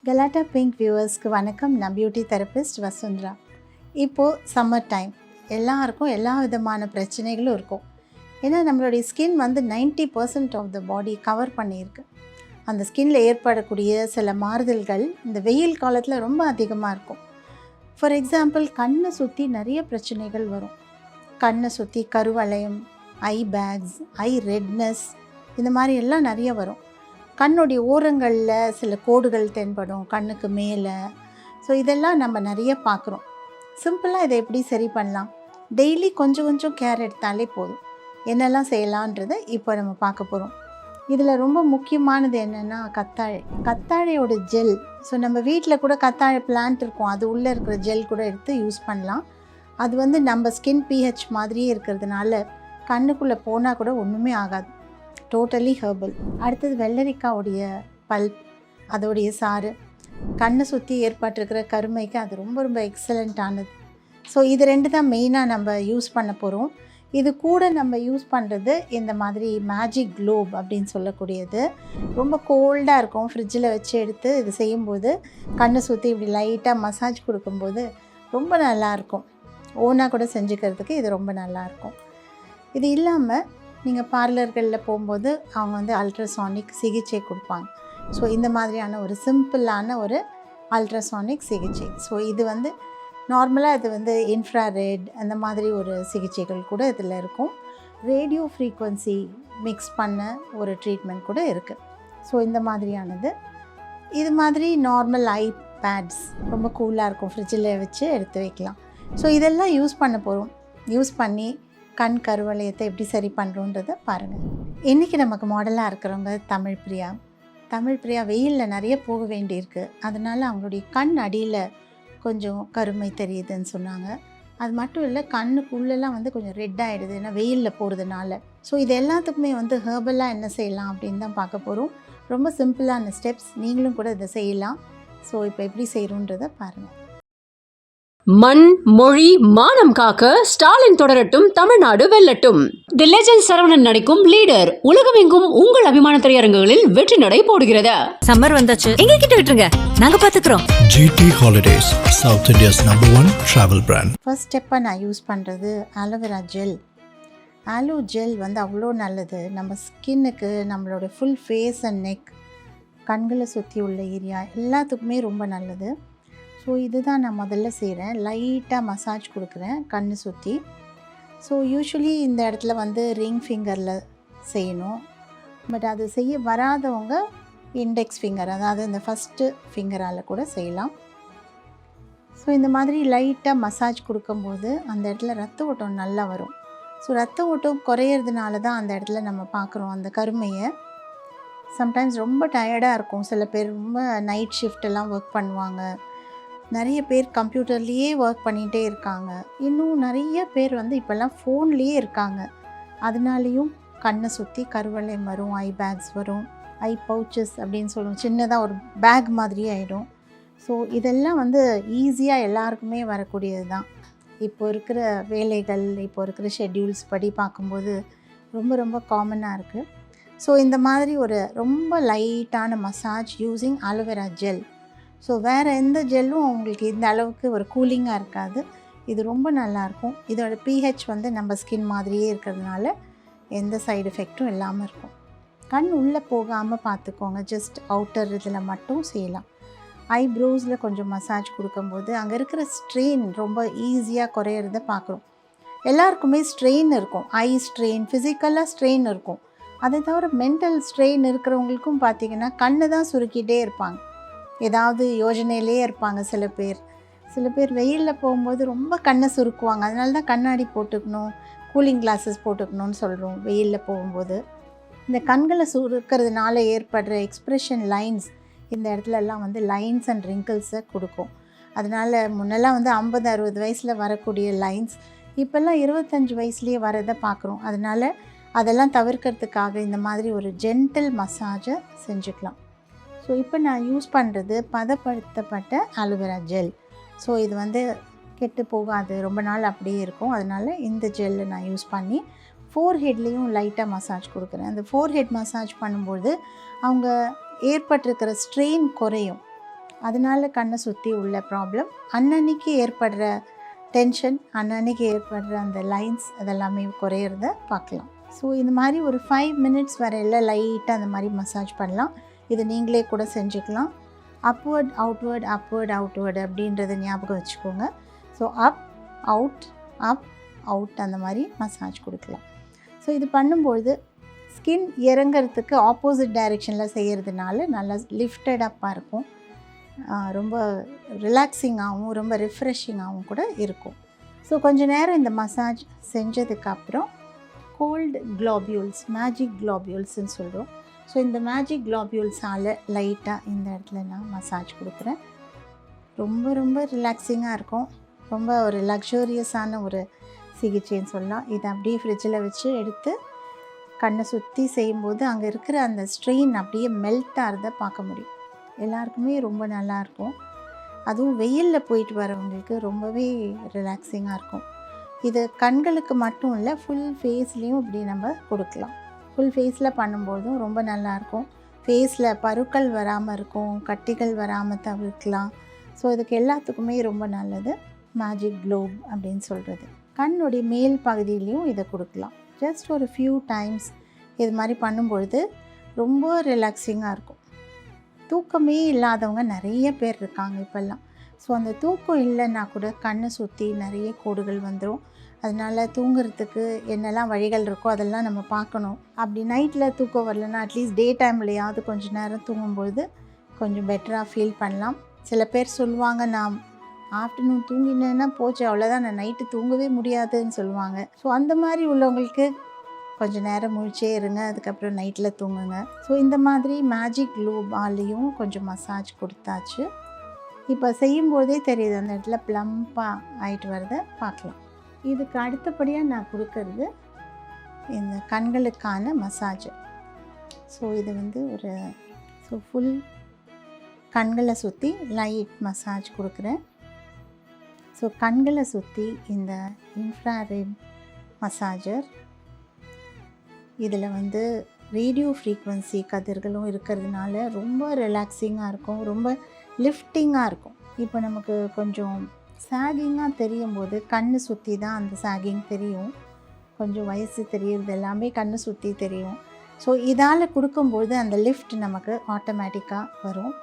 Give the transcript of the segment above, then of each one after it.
கலாட்டா பிங்க் வியூவர்ஸ்க்கு வணக்கம். நான் பியூட்டி தெரபிஸ்ட் வசுந்தரா. இப்போது சம்மர் டைம், எல்லாருக்கும் எல்லா விதமான பிரச்சனைகளும் இருக்கும். ஏன்னா நம்மளுடைய ஸ்கின் வந்து 90% ஆஃப் த பாடி கவர் பண்ணியிருக்கு. அந்த ஸ்கின்னில் ஏற்படக்கூடிய சில மாறுதல்கள் இந்த வெயில் காலத்தில் ரொம்ப அதிகமாக இருக்கும். ஃபார் எக்ஸாம்பிள், கண்ணை சுற்றி நிறைய பிரச்சனைகள் வரும். கண்ணை சுற்றி கருவளையம், ஐ பேக்ஸ், ஐ ரெட்னஸ், இந்த மாதிரி எல்லாம் நிறைய வரும். கண்ணுடைய ஓரங்களில் சில கோடுகள் தென்படும், கண்ணுக்கு மேலே. ஸோ இதெல்லாம் நம்ம நிறைய பார்க்குறோம். சிம்பிளாக இதை எப்படி சரி பண்ணலாம்? டெய்லி கொஞ்சம் கொஞ்சம் கேர் எடுத்தாலே போதும். என்னெல்லாம் செய்யலான்றதை இப்போ நம்ம பார்க்க போகிறோம். இதில் ரொம்ப முக்கியமானது என்னென்னா கத்தாழையோட ஜெல். ஸோ நம்ம வீட்டில் கூட கத்தாழை பிளான்ட் இருக்கும், அது உள்ளே இருக்கிற ஜெல் கூட எடுத்து யூஸ் பண்ணலாம். அது வந்து நம்ம ஸ்கின் pH மாதிரியே இருக்கிறதுனால கண்ணுக்குள்ளே போனால் கூட ஒன்றுமே ஆகாது. Totally herbal. அடுத்தது வெள்ளரிக்காவுடைய பல்ப், அதோடைய சாறு. கண்ணை சுற்றி ஏற்பட்டிருக்கிற கருமைக்கு அது ரொம்ப ரொம்ப எக்ஸலண்ட்டானது. ஸோ இது ரெண்டு தான் மெயினாக நம்ம யூஸ் பண்ண போகிறோம். இது கூட நம்ம யூஸ் பண்ணுறது இந்த மாதிரி மேஜிக் க்ளோப் அப்படின்னு சொல்லக்கூடியது. ரொம்ப கோல்டாக இருக்கும், ஃப்ரிட்ஜில் வச்சு எடுத்து இது செய்யும்போது கண்ணை சுற்றி இப்படி லைட்டாக மசாஜ் கொடுக்கும்போது ரொம்ப நல்லாயிருக்கும். ஓனாக கூட செஞ்சுக்கிறதுக்கு இது ரொம்ப நல்லாயிருக்கும். இது இல்லாமல் நீங்கள் பார்லர்களில் போகும்போது அவங்க வந்து அல்ட்ராசானிக் சிகிச்சை கொடுப்பாங்க. ஸோ இந்த மாதிரியான ஒரு சிம்பிளான ஒரு அல்ட்ராசானிக் சிகிச்சை. ஸோ இது வந்து நார்மலாக இது வந்து இன்ஃப்ராரெட் அந்த மாதிரி ஒரு சிகிச்சைகள் கூட இதில் இருக்கும். ரேடியோ ஃப்ரீக்வன்சி மிக்ஸ் பண்ண ஒரு ட்ரீட்மெண்ட் கூட இருக்குது. ஸோ இந்த மாதிரியானது. இது மாதிரி நார்மல் ஐ பேட்ஸ் ரொம்ப கூலாக இருக்கும், ஃப்ரிட்ஜில் வச்சு எடுத்து வைக்கலாம். ஸோ இதெல்லாம் யூஸ் பண்ண போகிறோம். யூஸ் பண்ணி கண் கருவளையத்தை எப்படி சரி பண்ணுறோன்றதை பாருங்கள். இன்றைக்கி நமக்கு மாடலாக இருக்கிறவங்க தமிழ் பிரியா வெயிலில் நிறைய போக வேண்டியிருக்கு. அதனால் அவங்களுடைய கண் அடியில் கொஞ்சம் கருமை தெரியுதுன்னு சொன்னாங்க. அது மட்டும் இல்லை, கண்ணுக்குள்ளெல்லாம் வந்து கொஞ்சம் ரெட் ஆகிடுது, ஏன்னா வெயிலில் போகிறதுனால. ஸோ இது எல்லாத்துக்குமே வந்து ஹெர்பலாக என்ன செய்யலாம் அப்படின்னு தான் பார்க்க போகிறோம். ரொம்ப சிம்பிளான ஸ்டெப்ஸ், நீங்களும் கூட இதை செய்யலாம். ஸோ இப்போ எப்படி செய்கிறோன்றதை பாருங்கள். மண், மொழி, மானம் காக்க ஸ்டாலின் தொடரட்டும், தமிழ்நாடு வெல்லட்டும். தி லெஜெண்ட் சரவணன் நடிக்கும் லீடர் உலகமெங்கும் உங்கள் அபிமான திரையரங்குகளில் வெற்றி நடை போடுகிறது. சம்மர் வந்தாச்சு, எங்க கிட்ட விட்டுருங்க, நாங்க பாத்துக்கிறோம். GT Holidays, South India's #1 travel brand. First ஸ்டெப்பாக நான் யூஸ் பண்ணுறது ஆலோவேரா ஜெல். ஆலோ ஜெல் வந்து அவ்வளோ நல்லது நம்ம ஸ்கின்னுக்கு, நம்மளோட ஃபுல் ஃபேஸ் அண்ட் நெக், கண்களை சுற்றி உள்ள ஏரியா எல்லாத்துக்குமே ரொம்ப நல்லது. ஸோ இதுதான் நான் முதல்ல செய்கிறேன். லைட்டாக மசாஜ் கொடுக்குறேன் கண்ணை சுற்றி. ஸோ யூஸ்வலி இந்த இடத்துல வந்து ரிங் ஃபிங்கரில் செய்யணும். பட் அது செய்ய வராதவங்க இண்டெக்ஸ் ஃபிங்கர், அதாவது இந்த ஃபஸ்ட்டு ஃபிங்கரால் கூட செய்யலாம். ஸோ இந்த மாதிரி லைட்டாக மசாஜ் கொடுக்கும்போது அந்த இடத்துல ரத்த ஓட்டம் நல்லா வரும். ஸோ ரத்த ஓட்டம் குறையிறதுனால தான் அந்த இடத்துல நம்ம பார்க்குறோம் அந்த கருமையை. சம்டைம்ஸ் ரொம்ப டயர்டாக இருக்கும். சில பேர் ரொம்ப நைட் ஷிஃப்டெல்லாம் ஒர்க் பண்ணுவாங்க. நிறைய பேர் கம்ப்யூட்டர்லேயே ஒர்க் பண்ணிகிட்டே இருக்காங்க. இன்னும் நிறைய பேர் வந்து இப்போல்லாம் ஃபோன்லேயே இருக்காங்க. அதனாலேயும் கண்ணை சுற்றி கருவளையம் வரும், ஐ பேக்ஸ் வரும், ஐ பவுச்சஸ் அப்படின்னு சொல்லுவோம், சின்னதாக ஒரு பேக் மாதிரியே ஆகிடும். ஸோ இதெல்லாம் வந்து ஈஸியாக எல்லாருக்குமே வரக்கூடியது தான். இப்போ இருக்கிற வேலைகள், இப்போ இருக்கிற ஷெட்யூல்ஸ் படி பார்க்கும்போது ரொம்ப ரொம்ப காமனாக இருக்குது. ஸோ இந்த மாதிரி ஒரு ரொம்ப லைட்டான massage using aloe vera gel. So வேறு எந்த ஜெல்லும் உங்களுக்கு இந்த அளவுக்கு ஒரு கூலிங்காக இருக்காது. இது ரொம்ப நல்லாயிருக்கும். இதோட pH வந்து நம்ம ஸ்கின் மாதிரியே இருக்கிறதுனால எந்த சைடு எஃபெக்டும் இல்லாமல் இருக்கும். கண் உள்ளே போகாமல் பார்த்துக்கோங்க. ஜஸ்ட் அவுட்டர் இதில் மட்டும் செய்யலாம். ஐப்ரோஸில் கொஞ்சம் மசாஜ் கொடுக்கும்போது அங்கே இருக்கிற ஸ்ட்ரெயின் ரொம்ப ஈஸியாக குறையிறத பார்க்குறோம். எல்லாருக்குமே ஸ்ட்ரெயின் இருக்கும், ஐ ஸ்ட்ரெயின், ஃபிசிக்கலாக ஸ்ட்ரெயின் இருக்கும். அதை தவிர மென்டல் ஸ்ட்ரெயின் இருக்கிறவங்களுக்கும் பார்த்திங்கன்னா கண்ணு தான் சுருக்கிட்டே இருப்பாங்க, ஏதாவது யோஜனையிலே இருப்பாங்க. சில பேர் வெயிலில் போகும்போது ரொம்ப கண்ணை சுருக்குவாங்க. அதனால தான் கண்ணாடி போட்டுக்கணும், கூலிங் கிளாஸஸ் போட்டுக்கணும்னு சொல்கிறோம் வெயிலில் போகும்போது. இந்த கண்களை சுருக்கிறதுனால ஏற்படுற எக்ஸ்ப்ரெஷன் லைன்ஸ் இந்த இடத்துலலாம் வந்து லைன்ஸ் அண்ட் ரிங்கிள்ஸை கொடுக்கும். அதனால் முன்னெல்லாம் வந்து 50-60 வயசில் வரக்கூடிய லைன்ஸ் இப்போல்லாம் 25 வயசுலேயே வரதை பார்க்குறோம். அதனால் அதெல்லாம் தவிர்க்கிறதுக்காக இந்த மாதிரி ஒரு ஜென்டில் மசாஜை செஞ்சுக்கலாம். ஸோ இப்போ நான் யூஸ் பண்ணுறது பதப்படுத்தப்பட்ட ஆலோவேரா ஜெல். ஸோ இது வந்து கெட்டு போகாது, ரொம்ப நாள் அப்படியே இருக்கும். அதனால் இந்த ஜெல்லை நான் யூஸ் பண்ணி ஃபோர்ஹெட்லேயும் லைட்டாக மசாஜ் கொடுக்குறேன். அந்த ஃபோர்ஹெட் மசாஜ் பண்ணும்போது அவங்க ஏற்பட்டிருக்கிற ஸ்ட்ரெயின் குறையும். அதனால் கண்ணை சுற்றி உள்ள ப்ராப்ளம், அன்னன்னைக்கு ஏற்படுற டென்ஷன், அன்னன்னைக்கு ஏற்படுற அந்த லைன்ஸ் அதெல்லாமே குறையிறத பார்க்கலாம். ஸோ இந்த மாதிரி ஒரு 5 மினிட்ஸ் வரையில் லைட்டாக அந்த மாதிரி மசாஜ் பண்ணலாம். இது நீங்களே கூட செஞ்சுக்கலாம். அப்வர்ட் அவுட்வர்ட் அப்வர்ட் அவுட்வர்டு அப்படின்றத ஞாபகம் வச்சுக்கோங்க. ஸோ அப் அவுட் அந்த மாதிரி மசாஜ் கொடுக்கலாம். ஸோ இது பண்ணும்பொழுது ஸ்கின் இறங்கிறதுக்கு ஆப்போசிட் டைரெக்ஷனில் செய்கிறதுனால நல்லா லிஃப்டட் அப்பாக இருக்கும். ரொம்ப ரிலாக்ஸிங்காகவும் ரொம்ப ரிஃப்ரெஷிங்காகவும் கூட இருக்கும். ஸோ கொஞ்சம் நேரம் இந்த மசாஜ் செஞ்சதுக்கப்புறம் கோல்டு க்ளோபியூல்ஸ், மேஜிக் க்ளோபியூல்ஸ்ன்னு சொல்கிறோம். ஸோ இந்த மேஜிக் க்ளோபியூல்ஸால் லைட்டாக இந்த இடத்துல நான் மசாஜ் கொடுக்குறேன். ரொம்ப ரொம்ப ரிலாக்ஸிங்காக இருக்கும். ரொம்ப ஒரு லக்ஸூரியஸான ஒரு சிகிச்சைன்னு சொல்லலாம். இதை அப்படியே ஃப்ரிட்ஜில் வச்சு எடுத்து கண்ணை சுற்றி செய்யும்போது அங்கே இருக்கிற அந்த ஸ்ட்ரெயின் அப்படியே மெல்ட் ஆகிறத பார்க்க முடியும். எல்லாருக்குமே ரொம்ப நல்லாயிருக்கும். அதுவும் வெயிலில் போயிட்டு வரவங்களுக்கு ரொம்பவே ரிலாக்ஸிங்காக இருக்கும். இது கண்களுக்கு மட்டும் இல்லை, ஃபுல் ஃபேஸ்லேயும் இப்படி நம்ம கொடுக்கலாம். ஃபுல் ஃபேஸில் பண்ணும்போதும் ரொம்ப நல்லாயிருக்கும். ஃபேஸில் பருக்கள் வராமல் இருக்கும், கட்டிகள் வராமல் தவிர்க்கலாம். ஸோ இதுக்கு எல்லாத்துக்குமே ரொம்ப நல்லது மேஜிக் க்ளோப் அப்படின்னு சொல்கிறது. கண்ணுடைய மேல் பகுதியிலையும் இதை கொடுக்கலாம். ஜஸ்ட் ஒரு ஃபியூ டைம்ஸ் இது மாதிரி பண்ணும்பொழுது ரொம்ப ரிலாக்ஸிங்காக இருக்கும். தூக்கமே இல்லாதவங்க நிறைய பேர் இருக்காங்க இப்போல்லாம். ஸோ அந்த தூக்கம் இல்லைன்னா கூட கண்ணை சுற்றி நிறைய கோடுகள் வந்துடும். அதனால் தூங்குறதுக்கு என்னெல்லாம் வழிகள் இருக்கோ அதெல்லாம் நம்ம பார்க்கணும். அப்படி நைட்டில் தூக்கம் வரலன்னா அட்லீஸ்ட் டே டைம்லையாவது கொஞ்சம் நேரம் தூங்கும்பொழுது கொஞ்சம் பெட்டராக ஃபீல் பண்ணலாம். சில பேர் சொல்லுவாங்க, நான் ஆஃப்டர்நூன் தூங்கினேன்னா போச்சு, அவ்வளோதான், நான் நைட்டு தூங்கவே முடியாதுன்னு சொல்லுவாங்க. ஸோ அந்த மாதிரி உள்ளவங்களுக்கு கொஞ்சம் நேரம் முழிச்சே இருங்க, அதுக்கப்புறம் நைட்டில் தூங்குங்க. ஸோ இந்த மாதிரி மேஜிக் க்ளோபாலையும் கொஞ்சம் மசாஜ் கொடுத்தாச்சு. இப்போ செய்யும்போதே தெரியுது அந்த இடத்துல ப்ளம்பாக ஆகிட்டு வரத பார்க்கலாம். இதுக்கு அடுத்தபடியாக நான் கொடுக்கறது இந்த கண்களுக்கான மசாஜ். ஸோ இது வந்து ஒரு ஃபுல் கண்களை சுற்றி லைட் மசாஜ் கொடுக்குறேன். ஸோ கண்களை சுற்றி இந்த இன்ஃப்ராரெட் மசாஜர், இதில் வந்து ரேடியோ ஃப்ரீக்வன்சி கதிர்களும் இருக்கிறதுனால ரொம்ப ரிலாக்ஸிங்காக இருக்கும், ரொம்ப லிஃப்டிங்காக இருக்கும். இப்போ நமக்கு கொஞ்சம் சாகிங்காக தெரியும் போது கண்ணு சுற்றி தான் அந்த சாகிங் தெரியும். கொஞ்சம் வயசு தெரியுறது எல்லாமே கண்ணு சுற்றி தெரியும். ஸோ இதால் கொடுக்கும்போது அந்த லிஃப்ட் நமக்கு ஆட்டோமேட்டிக்காக வரும்.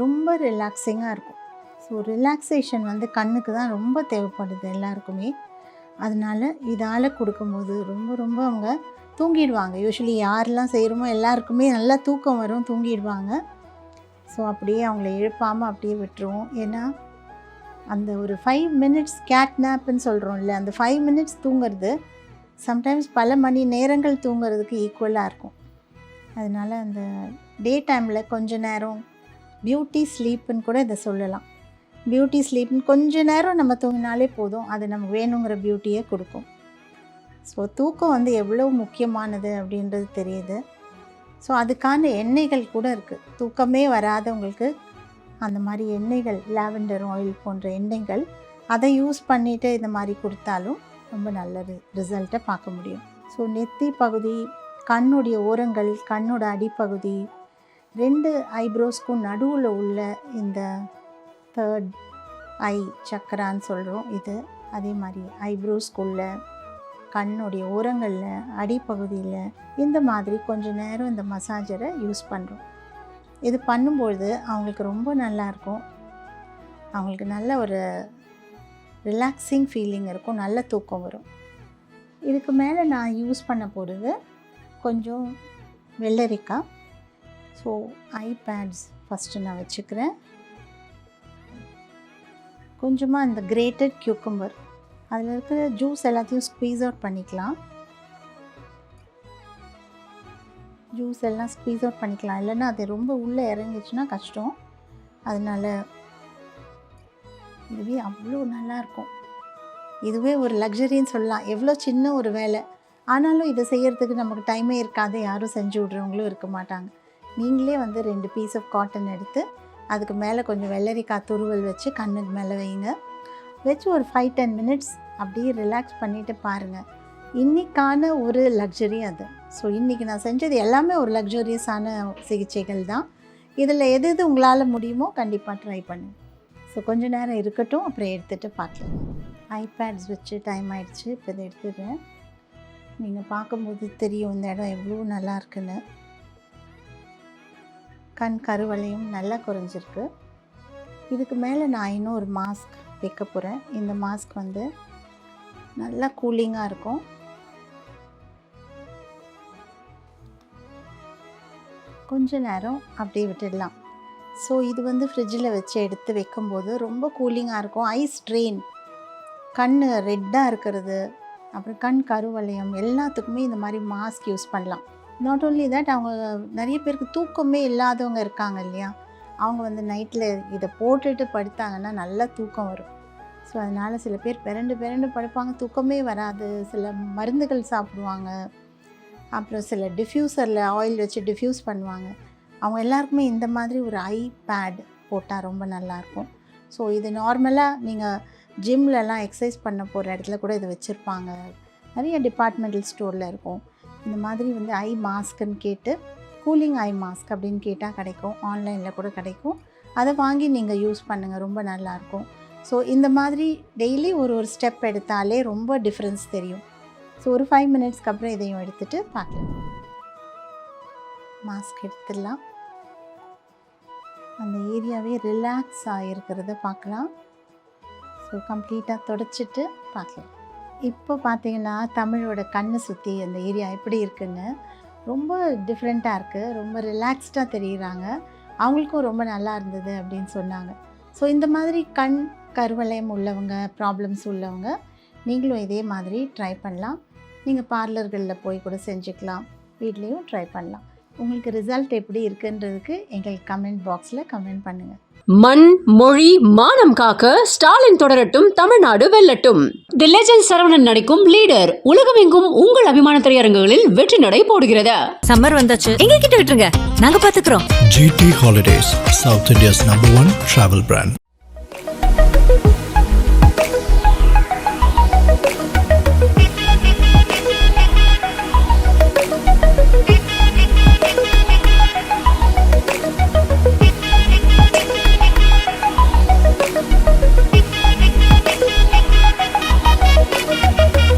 ரொம்ப ரிலாக்ஸிங்காக இருக்கும். ஸோ ரிலாக்ஸேஷன் வந்து கண்ணுக்கு தான் ரொம்ப தேவைப்படுது எல்லாருக்குமே. அதனால் இதால் கொடுக்கும்போது ரொம்ப ரொம்ப அவங்க தூங்கிடுவாங்க. யூஸ்வலி யாரெல்லாம் செய்கிறோமோ எல்லாருக்குமே நல்லா தூக்கம் வரும், தூங்கிடுவாங்க. ஸோ அப்படியே அவங்கள எழுப்பாமல் அப்படியே விட்டுருவோம். ஏன்னா அந்த ஒரு 5 மினிட்ஸ் கேட் நேப்புன்னு சொல்கிறோம்ல, அந்த 5 மினிட்ஸ் தூங்குறது சம்டைம்ஸ் பல மணி நேரங்கள் தூங்குறதுக்கு ஈக்குவலாக இருக்கும். அதனால் அந்த டே டைமில் கொஞ்ச நேரம் பியூட்டி ஸ்லீப்புன்னு கூட இதை சொல்லலாம். பியூட்டி ஸ்லீப்னு கொஞ்ச நேரம் நம்ம தூங்கினாலே போதும், அது நமக்கு வேணுங்கிற பியூட்டியை கொடுக்கும். ஸோ தூக்கம் வந்து எவ்வளோ முக்கியமானது அப்படின்றது தெரியுது. ஸோ அதுக்கான எண்ணெய்கள் கூட இருக்குது. தூக்கமே வராதவங்களுக்கு அந்த மாதிரி எண்ணெய்கள், லாவெண்டர் ஆயில் போன்ற எண்ணெய்கள், அதை யூஸ் பண்ணிவிட்டு இந்த மாதிரி கொடுத்தாலும் ரொம்ப நல்ல ரிசல்ட்டை பார்க்க முடியும். ஸோ நெத்தி பகுதி, கண்ணுடைய ஓரங்கள், கண்ணோட அடிப்பகுதி, 2 ஐப்ரோஸ்க்கும் நடுவில் உள்ள இந்த 3rd ஐ சக்கரான்னு சொல்கிறோம் இது. அதே மாதிரி ஐப்ரோஸ்குள்ள, கண்ணுடைய ஓரங்களில், அடிப்பகுதியில் இந்த மாதிரி கொஞ்சம் நேரம் இந்த மசாஜரை யூஸ் பண்ணுறோம். இது பண்ணும்பொழுது அவங்களுக்கு ரொம்ப நல்லாயிருக்கும். அவங்களுக்கு நல்ல ஒரு ரிலாக்ஸிங் ஃபீலிங் இருக்கும், நல்ல தூக்கம் வரும். இதுக்கு மேலே நான் யூஸ் பண்ண போகிறது கொஞ்சம் வெள்ளரிக்காய். ஸோ ஐபேட்ஸ் ஃபஸ்ட்டு நான் வச்சுக்கிறேன். கொஞ்சமாக இந்த கிரேட்டட் கியூக்கம்பர், அதில் இருக்கிற ஜூஸ் எல்லாத்தையும் ஸ்க்வீஸ் அவுட் பண்ணிக்கலாம். ஜூஸ் எல்லாம் ஸ்க்வீஸ் அவுட் பண்ணிக்கலாம், இல்லைன்னா அது ரொம்ப உள்ளே இறங்கிச்சுன்னா கஷ்டம். அதனால் இதுவே அவ்வளோ நல்லாயிருக்கும். இதுவே ஒரு லக்ஸரின்னு சொல்லலாம். எவ்வளோ சின்ன ஒரு வேலை, ஆனாலும் இதை செய்கிறதுக்கு நமக்கு டைமே இருக்காது, யாரும் செஞ்சு விட்றவங்களும் இருக்க மாட்டாங்க. நீங்களே வந்து 2 பீஸ் ஆஃப் காட்டன் எடுத்து அதுக்கு மேலே கொஞ்சம் வெள்ளரிக்காய் துருவல் வச்சு கண்ணுக்கு மேலே வைங்க. வச்சு ஒரு 5-10 மினிட்ஸ் அப்படியே ரிலாக்ஸ் பண்ணிவிட்டு பாருங்கள். இன்றைக்கான ஒரு லக்ஸரி அது. ஸோ இன்றைக்கி நான் செஞ்சது எல்லாமே ஒரு லக்ஸரியஸான சிகிச்சைகள் தான். இதில் எது எது உங்களால் முடியுமோ கண்டிப்பாக ட்ரை பண்ணுங்கள். ஸோ கொஞ்ச நேரம் இருக்கட்டும், அப்புறம் எடுத்துகிட்டு பார்க்கலாம். ஐபேட்ஸ் வச்சு டைம் ஆகிடுச்சு. இப்போ இதை எடுத்துடுறேன். நீங்கள் பார்க்கும்போது தெரியும் இந்த இடம் எவ்வளோ நல்லா இருக்குன்னு. கண் கருவளையும் நல்லா குறைஞ்சிருக்கு. இதுக்கு மேலே நான் இன்னும் ஒரு மாஸ்க் வைக்க போகிறேன். இந்த மாஸ்க் வந்து நல்லா கூலிங்காக இருக்கும். கொஞ்ச நேரம் அப்படியே விட்டுடலாம். ஸோ இது வந்து ஃப்ரிட்ஜில் வச்சு எடுத்து வைக்கும்போது ரொம்ப கூலிங்காக இருக்கும். ஐ ஸ்ட்ரெயின், கண் ரெட்டாக இருக்கிறது, அப்புறம் கண் கருவளையம் எல்லாத்துக்குமே இந்த மாதிரி மாஸ்க் யூஸ் பண்ணலாம். நாட் ஓன்லி தட், அவங்க நிறைய பேருக்கு தூக்கமே இல்லாதவங்க இருக்காங்க இல்லையா, அவங்க வந்து நைட்டில் இதை போட்டுட்டு படுத்தாங்கன்னா நல்லா தூக்கம் வரும். ஸோ அதனால் சில பேர் பிறண்டு படுப்பாங்க, தூக்கமே வராது. சில மருந்துகள் சாப்பிடுவாங்க, அப்புறம் சில டிஃப்யூசரில் ஆயில் வச்சு டிஃப்யூஸ் பண்ணுவாங்க. அவங்க எல்லாருக்குமே இந்த மாதிரி ஒரு ஐ பேட் போட்டால் ரொம்ப நல்லாயிருக்கும். ஸோ இது நார்மலாக நீங்கள் ஜிம்லலாம் எக்ஸசைஸ் பண்ண போகிற இடத்துல கூட இது வச்சுருப்பாங்க. நிறைய டிபார்ட்மெண்டல் ஸ்டோரில் இருக்கும். இந்த மாதிரி வந்து ஐ மாஸ்க்குன்னு கேட்டு, கூலிங் ஐ மாஸ்க் அப்படின்னு கேட்டால் கிடைக்கும். ஆன்லைனில் கூட கிடைக்கும். அதை வாங்கி நீங்கள் யூஸ் பண்ணுங்கள், ரொம்ப நல்லாயிருக்கும். ஸோ இந்த மாதிரி டெய்லி ஒரு ஸ்டெப் எடுத்தாலே ரொம்ப டிஃப்ரென்ஸ் தெரியும். ஸோ ஒரு 5 மினிட்ஸ்க்கு அப்புறம் இதையும் எடுத்துகிட்டு பார்க்கலாம். மாஸ்க் எடுத்துடலாம். அந்த ஏரியாவே ரிலாக்ஸ் ஆகிருக்கிறத பார்க்கலாம். ஸோ கம்ப்ளீட்டாக தொடச்சிட்டு பார்க்கலாம். இப்போ பார்த்தீங்கன்னா தமிழோட கண்ணை சுற்றி அந்த ஏரியா எப்படி இருக்குன்னு ரொம்ப டிஃப்ரெண்ட்டாக இருக்குது. ரொம்ப ரிலாக்ஸ்டாக தெரியுறாங்க. அவங்களுக்கும் ரொம்ப நல்லா இருந்தது அப்படின்னு சொன்னாங்க. ஸோ இந்த மாதிரி கண் கருவளையம் உள்ளவங்க, ப்ராப்ளம்ஸ் உள்ளவங்க நீங்களும் இதே மாதிரி ட்ரை பண்ணலாம். நீங்கள் பார்லர்களில் போய் கூட செஞ்சுக்கலாம், வீட்லேயும் ட்ரை பண்ணலாம். உங்களுக்கு ரிசல்ட் எப்படி இருக்குன்றதுக்கு எங்களுக்கு கமெண்ட் பாக்ஸில் கமெண்ட் பண்ணுங்கள். மண் மொழி மானம் காக்க ஸ்டாலின் தொடரட்டும், தமிழ்நாடு வெல்லட்டும். தி லெஜெண்ட் சரவணன் நடிக்கும் லீடர் உலகமெங்கும் உங்கள் அபிமான திரையரங்குகளில் வெற்றி நடை போடுகிறது. சம்மர் வந்தாச்சு, எங்க கிட்ட விட்டுருங்க, நாங்க பாத்துக்கிறோம். GT Holidays, South India's #1 travel brand.